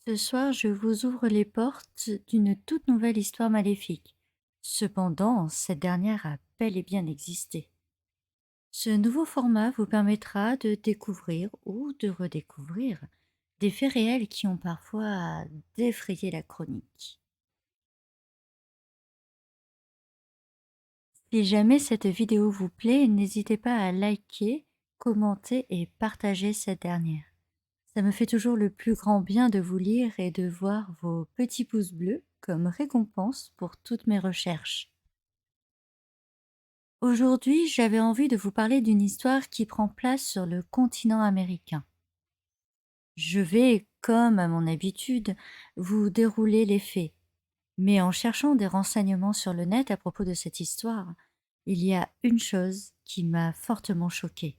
Ce soir, je vous ouvre les portes d'une toute nouvelle histoire maléfique. Cependant, cette dernière a bel et bien existé. Ce nouveau format vous permettra de découvrir ou de redécouvrir des faits réels qui ont parfois défrayé la chronique. Si jamais cette vidéo vous plaît, n'hésitez pas à liker, commenter et partager cette dernière. Ça me fait toujours le plus grand bien de vous lire et de voir vos petits pouces bleus comme récompense pour toutes mes recherches. Aujourd'hui, j'avais envie de vous parler d'une histoire qui prend place sur le continent américain. Je vais, comme à mon habitude, vous dérouler les faits, mais en cherchant des renseignements sur le net à propos de cette histoire, il y a une chose qui m'a fortement choquée.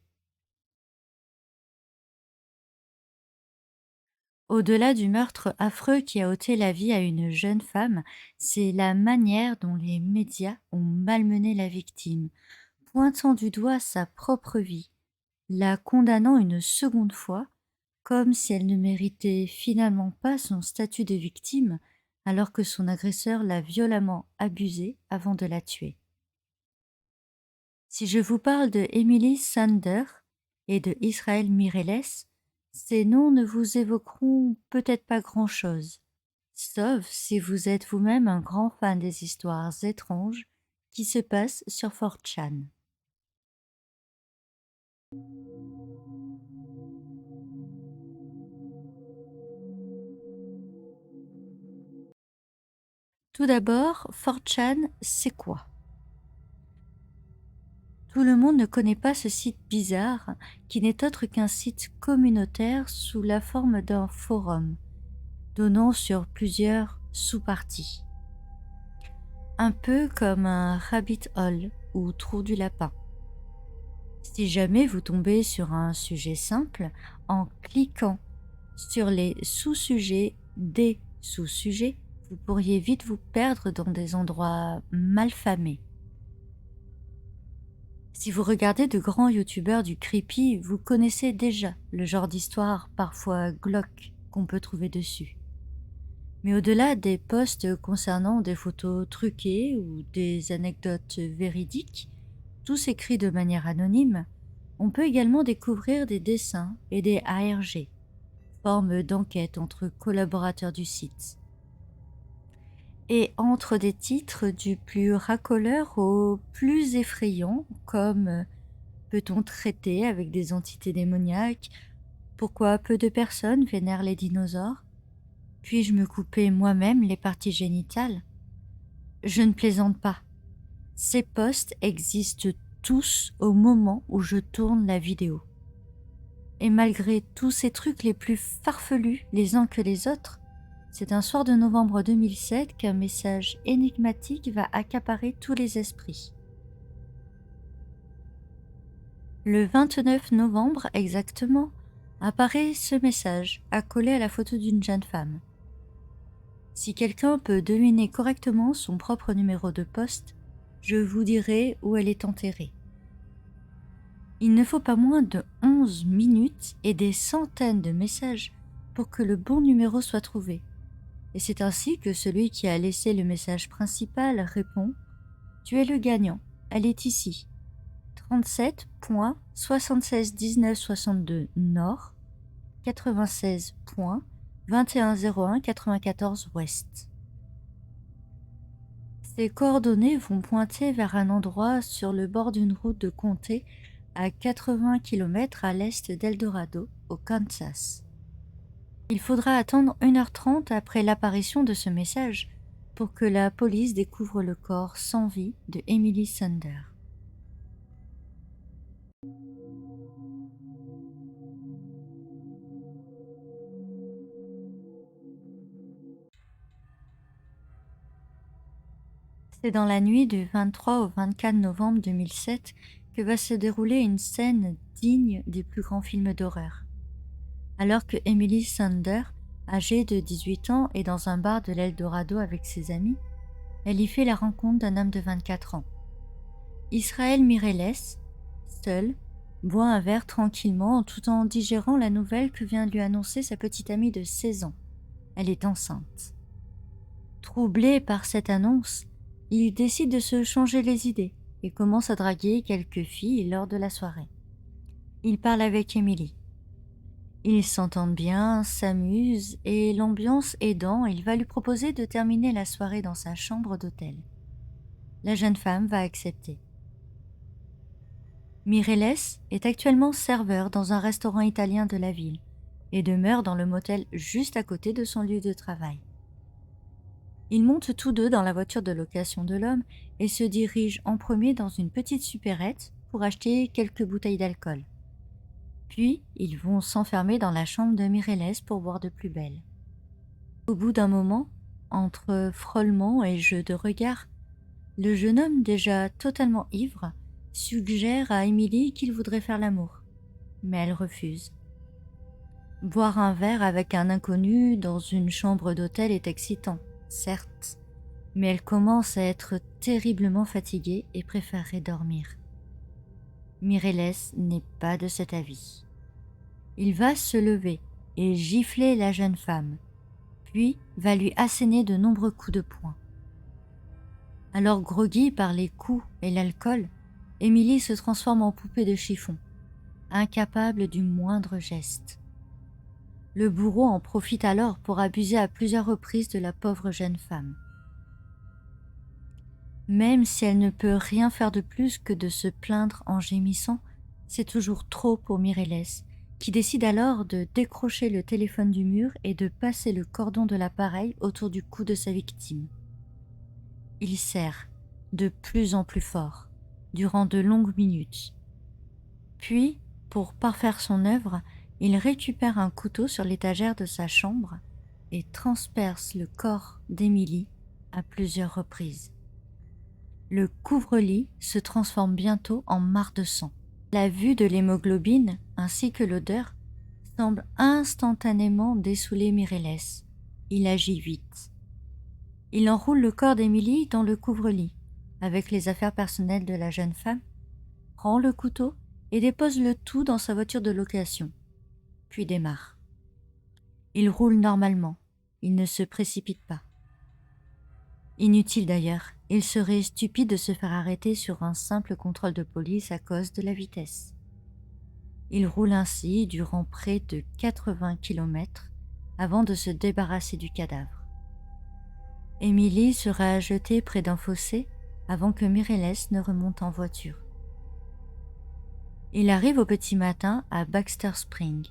Au-delà du meurtre affreux qui a ôté la vie à une jeune femme, c'est la manière dont les médias ont malmené la victime, pointant du doigt sa propre vie, la condamnant une seconde fois, comme si elle ne méritait finalement pas son statut de victime, alors que son agresseur l'a violemment abusée avant de la tuer. Si je vous parle de Emily Sander et de Israel Mireles, ces noms ne vous évoqueront peut-être pas grand-chose, sauf si vous êtes vous-même un grand fan des histoires étranges qui se passent sur 4chan. Tout d'abord, 4chan, c'est quoi? Tout le monde ne connaît pas ce site bizarre qui n'est autre qu'un site communautaire sous la forme d'un forum, donnant sur plusieurs sous-parties. Un peu comme un rabbit hole ou trou du lapin. Si jamais vous tombez sur un sujet simple, en cliquant sur les sous-sujets des sous-sujets, vous pourriez vite vous perdre dans des endroits malfamés. Si vous regardez de grands youtubeurs du creepy, vous connaissez déjà le genre d'histoire parfois glauque qu'on peut trouver dessus. Mais au-delà des posts concernant des photos truquées ou des anecdotes véridiques, tous écrits de manière anonyme, on peut également découvrir des dessins et des ARG, formes d'enquête entre collaborateurs du site. Et entre des titres du plus racoleur au plus effrayant, comme peut-on traiter avec des entités démoniaques? Pourquoi peu de personnes vénèrent les dinosaures? Puis-je me couper moi-même les parties génitales? Je ne plaisante pas. Ces posts existent tous au moment où je tourne la vidéo. Et malgré tous ces trucs les plus farfelus les uns que les autres, c'est un soir de novembre 2007 qu'un message énigmatique va accaparer tous les esprits. Le 29 novembre exactement, apparaît ce message accolé à la photo d'une jeune femme. Si quelqu'un peut deviner correctement son propre numéro de poste, je vous dirai où elle est enterrée. Il ne faut pas moins de 11 minutes et des centaines de messages pour que le bon numéro soit trouvé. Et c'est ainsi que celui qui a laissé le message principal répond « Tu es le gagnant, elle est ici. 37.761962 Nord, 96.210194 Ouest. » Ces coordonnées vont pointer vers un endroit sur le bord d'une route de comté à 80 km à l'est d'Eldorado, au Kansas. Il faudra attendre 1h30 après l'apparition de ce message pour que la police découvre le corps sans vie de Emily Sander. C'est dans la nuit du 23 au 24 novembre 2007 que va se dérouler une scène digne des plus grands films d'horreur. Alors que Emily Sander, âgée de 18 ans, est dans un bar de l'Eldorado avec ses amis, elle y fait la rencontre d'un homme de 24 ans. Israel Mireles, seul, boit un verre tranquillement tout en digérant la nouvelle que vient de lui annoncer sa petite amie de 16 ans. Elle est enceinte. Troublé par cette annonce, il décide de se changer les idées et commence à draguer quelques filles lors de la soirée. Il parle avec Emily. Ils s'entendent bien, s'amusent et l'ambiance aidant, il va lui proposer de terminer la soirée dans sa chambre d'hôtel. La jeune femme va accepter. Mireles est actuellement serveur dans un restaurant italien de la ville et demeure dans le motel juste à côté de son lieu de travail. Ils montent tous deux dans la voiture de location de l'homme et se dirigent en premier dans une petite supérette pour acheter quelques bouteilles d'alcool. Puis, ils vont s'enfermer dans la chambre de Mireles pour voir de plus belle. Au bout d'un moment, entre frôlements et jeux de regard, le jeune homme, déjà totalement ivre, suggère à Emily qu'il voudrait faire l'amour, mais elle refuse. Boire un verre avec un inconnu dans une chambre d'hôtel est excitant, certes, mais elle commence à être terriblement fatiguée et préférerait dormir. Mireles n'est pas de cet avis. Il va se lever et gifler la jeune femme, puis va lui asséner de nombreux coups de poing. Alors groggy par les coups et l'alcool, Emily se transforme en poupée de chiffon, incapable du moindre geste. Le bourreau en profite alors pour abuser à plusieurs reprises de la pauvre jeune femme. Même si elle ne peut rien faire de plus que de se plaindre en gémissant, c'est toujours trop pour Mireles, qui décide alors de décrocher le téléphone du mur et de passer le cordon de l'appareil autour du cou de sa victime. Il serre, de plus en plus fort, durant de longues minutes. Puis, pour parfaire son œuvre, il récupère un couteau sur l'étagère de sa chambre et transperce le corps d'Emily à plusieurs reprises. Le couvre-lit se transforme bientôt en mare de sang. La vue de l'hémoglobine ainsi que l'odeur semble instantanément dessouler Mireles. Il agit vite. Il enroule le corps d'Emily dans le couvre-lit, avec les affaires personnelles de la jeune femme, prend le couteau et dépose le tout dans sa voiture de location, puis démarre. Il roule normalement, il ne se précipite pas. Inutile d'ailleurs, il serait stupide de se faire arrêter sur un simple contrôle de police à cause de la vitesse. Il roule ainsi durant près de 80 km avant de se débarrasser du cadavre. Emily sera jetée près d'un fossé avant que Mireles ne remonte en voiture. Il arrive au petit matin à Baxter Spring,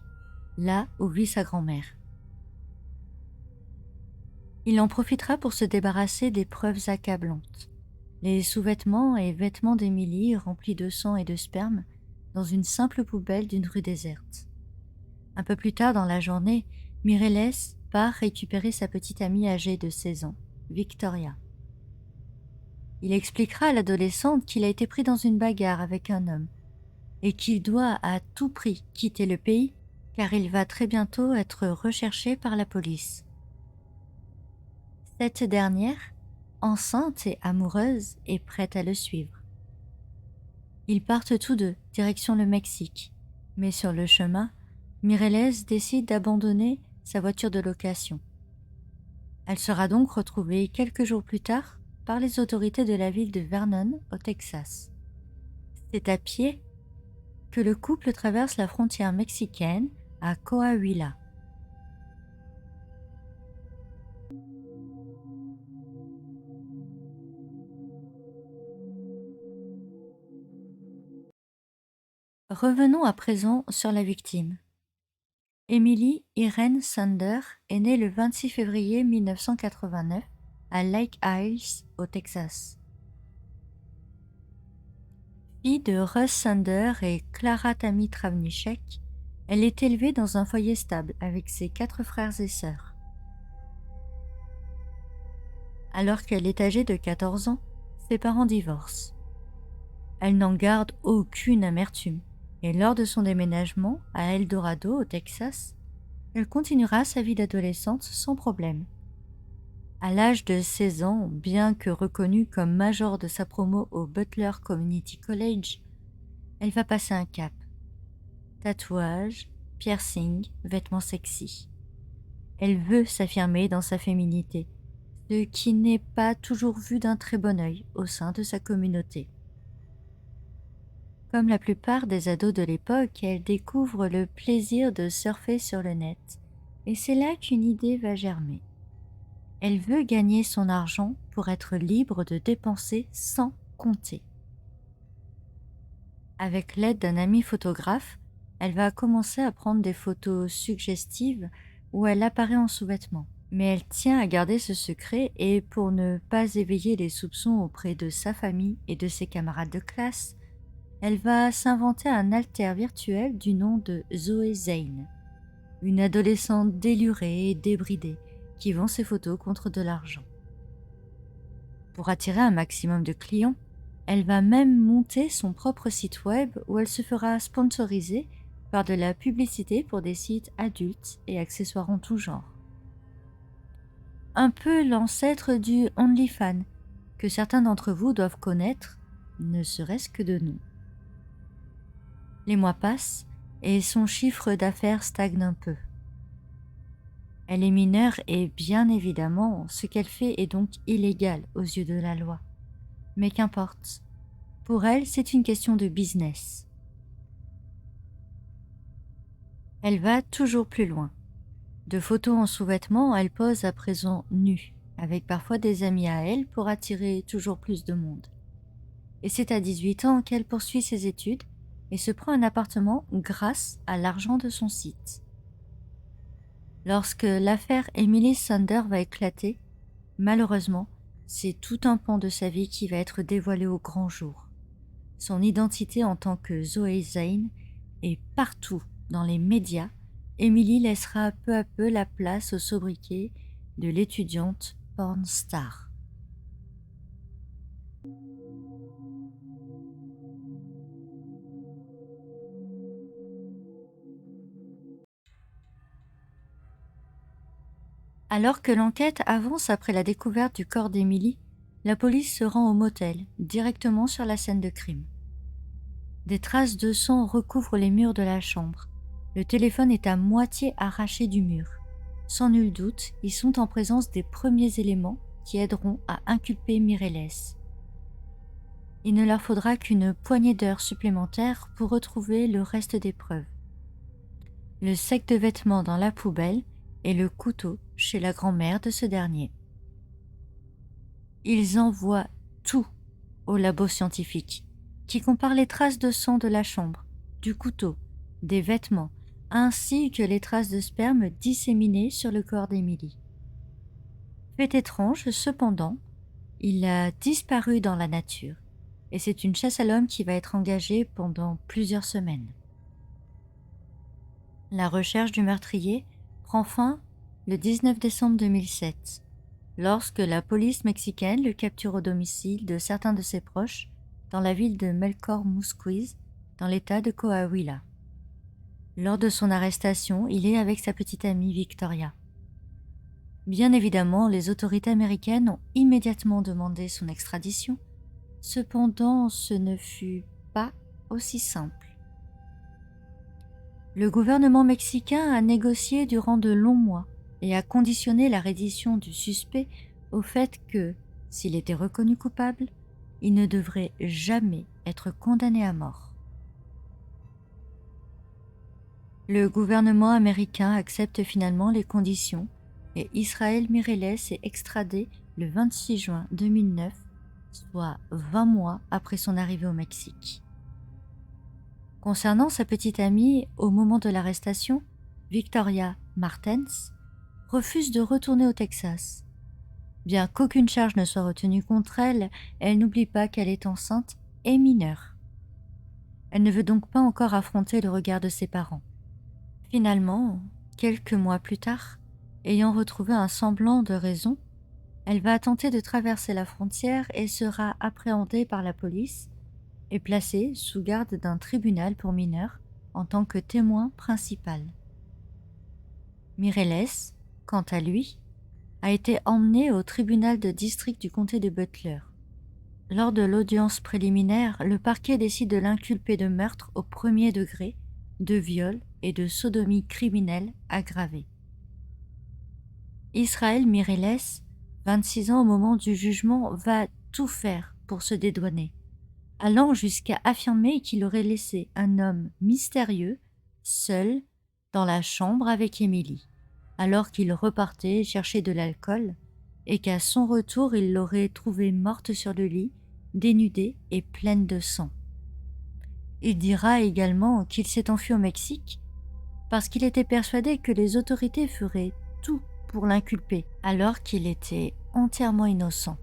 là où vit sa grand-mère. Il en profitera pour se débarrasser des preuves accablantes. Les sous-vêtements et vêtements d'Emily remplis de sang et de sperme dans une simple poubelle d'une rue déserte. Un peu plus tard dans la journée, Mireles part récupérer sa petite amie âgée de 16 ans, Victoria. Il expliquera à l'adolescente qu'il a été pris dans une bagarre avec un homme et qu'il doit à tout prix quitter le pays car il va très bientôt être recherché par la police. Cette dernière, enceinte et amoureuse, est prête à le suivre. Ils partent tous deux, direction le Mexique, mais sur le chemin, Mireles décide d'abandonner sa voiture de location. Elle sera donc retrouvée quelques jours plus tard par les autorités de la ville de Vernon, au Texas. C'est à pied que le couple traverse la frontière mexicaine à Coahuila. Revenons à présent sur la victime. Emily Irene Sander est née le 26 février 1989 à Lake Hills, au Texas. Fille de Russ Sander et Clara Tammy Travnicek, elle est élevée dans un foyer stable avec ses 4 frères et sœurs. Alors qu'elle est âgée de 14 ans, ses parents divorcent. Elle n'en garde aucune amertume. Et lors de son déménagement à El Dorado, au Texas, elle continuera sa vie d'adolescente sans problème. À l'âge de 16 ans, bien que reconnue comme major de sa promo au Butler Community College, elle va passer un cap. Tatouage, piercing, vêtements sexy. Elle veut s'affirmer dans sa féminité, ce qui n'est pas toujours vu d'un très bon œil au sein de sa communauté. Comme la plupart des ados de l'époque, elle découvre le plaisir de surfer sur le net, et c'est là qu'une idée va germer. Elle veut gagner son argent pour être libre de dépenser sans compter. Avec l'aide d'un ami photographe, elle va commencer à prendre des photos suggestives où elle apparaît en sous-vêtements. Mais elle tient à garder ce secret et pour ne pas éveiller les soupçons auprès de sa famille et de ses camarades de classe, elle va s'inventer un alter virtuel du nom de Zoé Zane, une adolescente délurée et débridée qui vend ses photos contre de l'argent. Pour attirer un maximum de clients, elle va même monter son propre site web où elle se fera sponsoriser par de la publicité pour des sites adultes et accessoires en tout genre. Un peu l'ancêtre du OnlyFans, que certains d'entre vous doivent connaître, ne serait-ce que de nom. Les mois passent et son chiffre d'affaires stagne un peu. Elle est mineure et bien évidemment, ce qu'elle fait est donc illégal aux yeux de la loi. Mais qu'importe, pour elle, c'est une question de business. Elle va toujours plus loin. De photos en sous-vêtements, elle pose à présent nue, avec parfois des amis à elle pour attirer toujours plus de monde. Et c'est à 18 ans qu'elle poursuit ses études et se prend un appartement grâce à l'argent de son site. Lorsque l'affaire Emily Sander va éclater, malheureusement, c'est tout un pan de sa vie qui va être dévoilé au grand jour. Son identité en tant que Zoé Zane est partout dans les médias. Emily laissera peu à peu la place au sobriquet de l'étudiante porn star. Alors que l'enquête avance après la découverte du corps d'Emily, la police se rend au motel, directement sur la scène de crime. Des traces de sang recouvrent les murs de la chambre. Le téléphone est à moitié arraché du mur. Sans nul doute, ils sont en présence des premiers éléments qui aideront à inculper Mireles. Il ne leur faudra qu'une poignée d'heures supplémentaires pour retrouver le reste des preuves. Le sac de vêtements dans la poubelle et le couteau chez la grand-mère de ce dernier. Ils envoient tout au labo scientifique, qui compare les traces de sang de la chambre, du couteau, des vêtements, ainsi que les traces de sperme disséminées sur le corps d'Emily. Fait étrange, cependant, il a disparu dans la nature, et c'est une chasse à l'homme qui va être engagée pendant plusieurs semaines. La recherche du meurtrier prend fin le 19 décembre 2007, lorsque la police mexicaine le capture au domicile de certains de ses proches dans la ville de Melchor Musquiz, dans l'état de Coahuila. Lors de son arrestation, il est avec sa petite amie Victoria. Bien évidemment, les autorités américaines ont immédiatement demandé son extradition. Cependant, ce ne fut pas aussi simple. Le gouvernement mexicain a négocié durant de longs mois et a conditionné la reddition du suspect au fait que, s'il était reconnu coupable, il ne devrait jamais être condamné à mort. Le gouvernement américain accepte finalement les conditions et Israel Mireles est extradé le 26 juin 2009, soit 20 mois après son arrivée au Mexique. Concernant sa petite amie, au moment de l'arrestation, Victoria Martens refuse de retourner au Texas. Bien qu'aucune charge ne soit retenue contre elle, elle n'oublie pas qu'elle est enceinte et mineure. Elle ne veut donc pas encore affronter le regard de ses parents. Finalement, quelques mois plus tard, ayant retrouvé un semblant de raison, elle va tenter de traverser la frontière et sera appréhendée par la police et placée sous garde d'un tribunal pour mineurs en tant que témoin principal. Mireles, quant à lui, a été emmené au tribunal de district du comté de Butler. Lors de l'audience préliminaire, le parquet décide de l'inculper de meurtre au premier degré, de viol et de sodomie criminelle aggravée. Israël Mireles, 26 ans au moment du jugement, va tout faire pour se dédouaner, allant jusqu'à affirmer qu'il aurait laissé un homme mystérieux, seul, dans la chambre avec Emily, alors qu'il repartait chercher de l'alcool, et qu'à son retour il l'aurait trouvée morte sur le lit, dénudée et pleine de sang. Il dira également qu'il s'est enfui au Mexique parce qu'il était persuadé que les autorités feraient tout pour l'inculper, alors qu'il était entièrement innocent.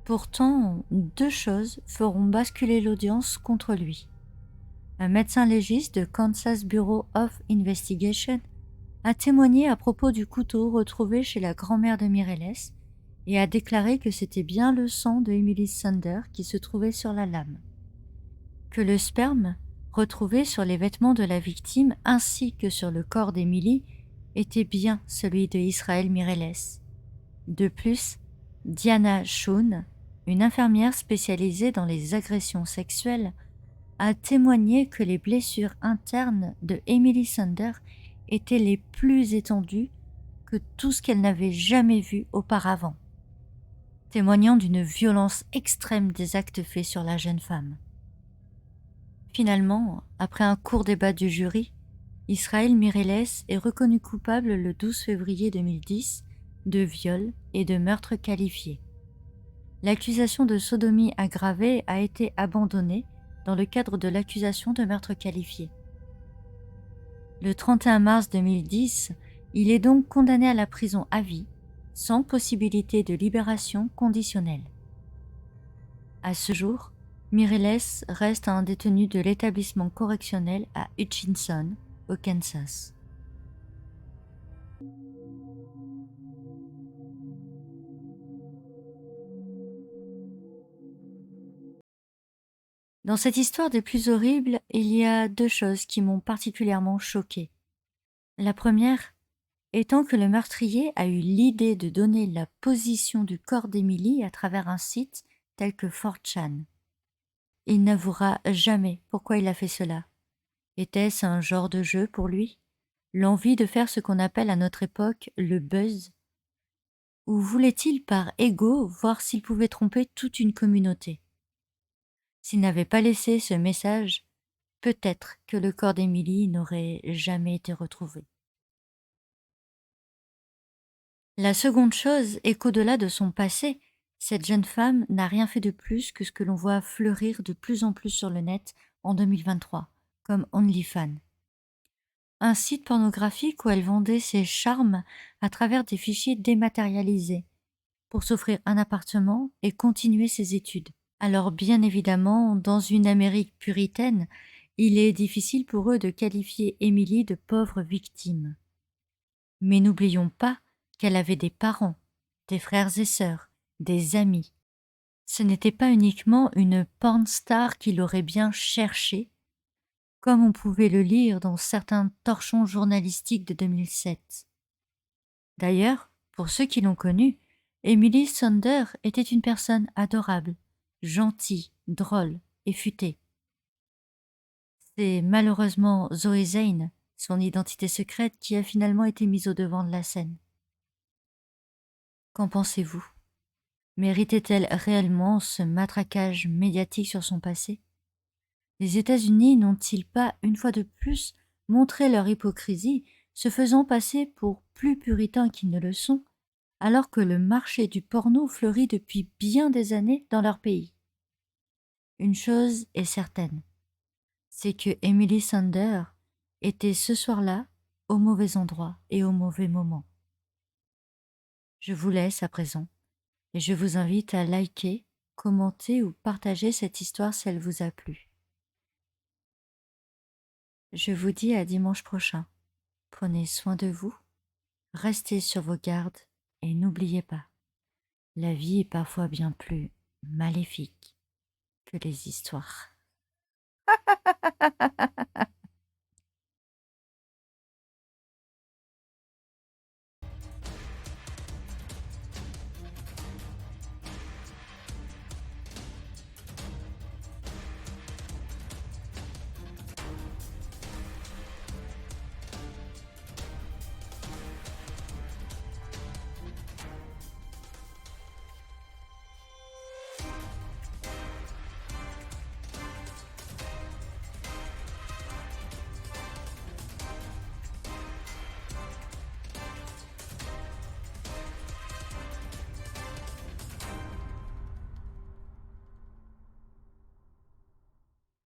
Pourtant, deux choses feront basculer l'audience contre lui. Un médecin légiste de Kansas Bureau of Investigation a témoigné à propos du couteau retrouvé chez la grand-mère de Mireles et a déclaré que c'était bien le sang de Emily Sander qui se trouvait sur la lame. Que le sperme, retrouvé sur les vêtements de la victime ainsi que sur le corps d'Emily, était bien celui de Israël Mireles. De plus, Diana Schoen, une infirmière spécialisée dans les agressions sexuelles, a témoigné que les blessures internes de Emily Sander étaient les plus étendues que tout ce qu'elle n'avait jamais vu auparavant, témoignant d'une violence extrême des actes faits sur la jeune femme. Finalement, après un court débat du jury, Israël Mireles est reconnu coupable le 12 février 2010 de viol et de meurtre qualifié. L'accusation de sodomie aggravée a été abandonnée dans le cadre de l'accusation de meurtre qualifié. Le 31 mars 2010, il est donc condamné à la prison à vie, sans possibilité de libération conditionnelle. À ce jour, Mireles reste un détenu de l'établissement correctionnel à Hutchinson, au Kansas. Dans cette histoire des plus horribles, il y a deux choses qui m'ont particulièrement choquée. La première étant que le meurtrier a eu l'idée de donner la position du corps d'Emily à travers un site tel que 4chan. Il n'avouera jamais pourquoi il a fait cela. Était-ce un genre de jeu pour lui? L'envie de faire ce qu'on appelle à notre époque le buzz? Ou voulait-il par ego voir s'il pouvait tromper toute une communauté? S'il n'avait pas laissé ce message, peut-être que le corps d'Emily n'aurait jamais été retrouvé. La seconde chose est qu'au-delà de son passé, cette jeune femme n'a rien fait de plus que ce que l'on voit fleurir de plus en plus sur le net en 2023, comme OnlyFans. Un site pornographique où elle vendait ses charmes à travers des fichiers dématérialisés pour s'offrir un appartement et continuer ses études. Alors bien évidemment, dans une Amérique puritaine, il est difficile pour eux de qualifier Emily de pauvre victime. Mais n'oublions pas qu'elle avait des parents, des frères et sœurs, des amis. Ce n'était pas uniquement une porn star qui l'aurait bien cherchée, comme on pouvait le lire dans certains torchons journalistiques de 2007. D'ailleurs, pour ceux qui l'ont connue, Emily Sander était une personne adorable, gentille, drôle et futée. C'est malheureusement Zoé Zane, son identité secrète, qui a finalement été mise au devant de la scène. Qu'en pensez-vous? Méritait-elle réellement ce matraquage médiatique sur son passé? Les États-Unis n'ont-ils pas, une fois de plus, montré leur hypocrisie, se faisant passer pour plus puritains qu'ils ne le sont, alors que le marché du porno fleurit depuis bien des années dans leur pays? Une chose est certaine, c'est que Emily Sander était ce soir-là au mauvais endroit et au mauvais moment. Je vous laisse à présent et je vous invite à liker, commenter ou partager cette histoire si elle vous a plu. Je vous dis à dimanche prochain. Prenez soin de vous, restez sur vos gardes et n'oubliez pas, la vie est parfois bien plus maléfique que les histoires.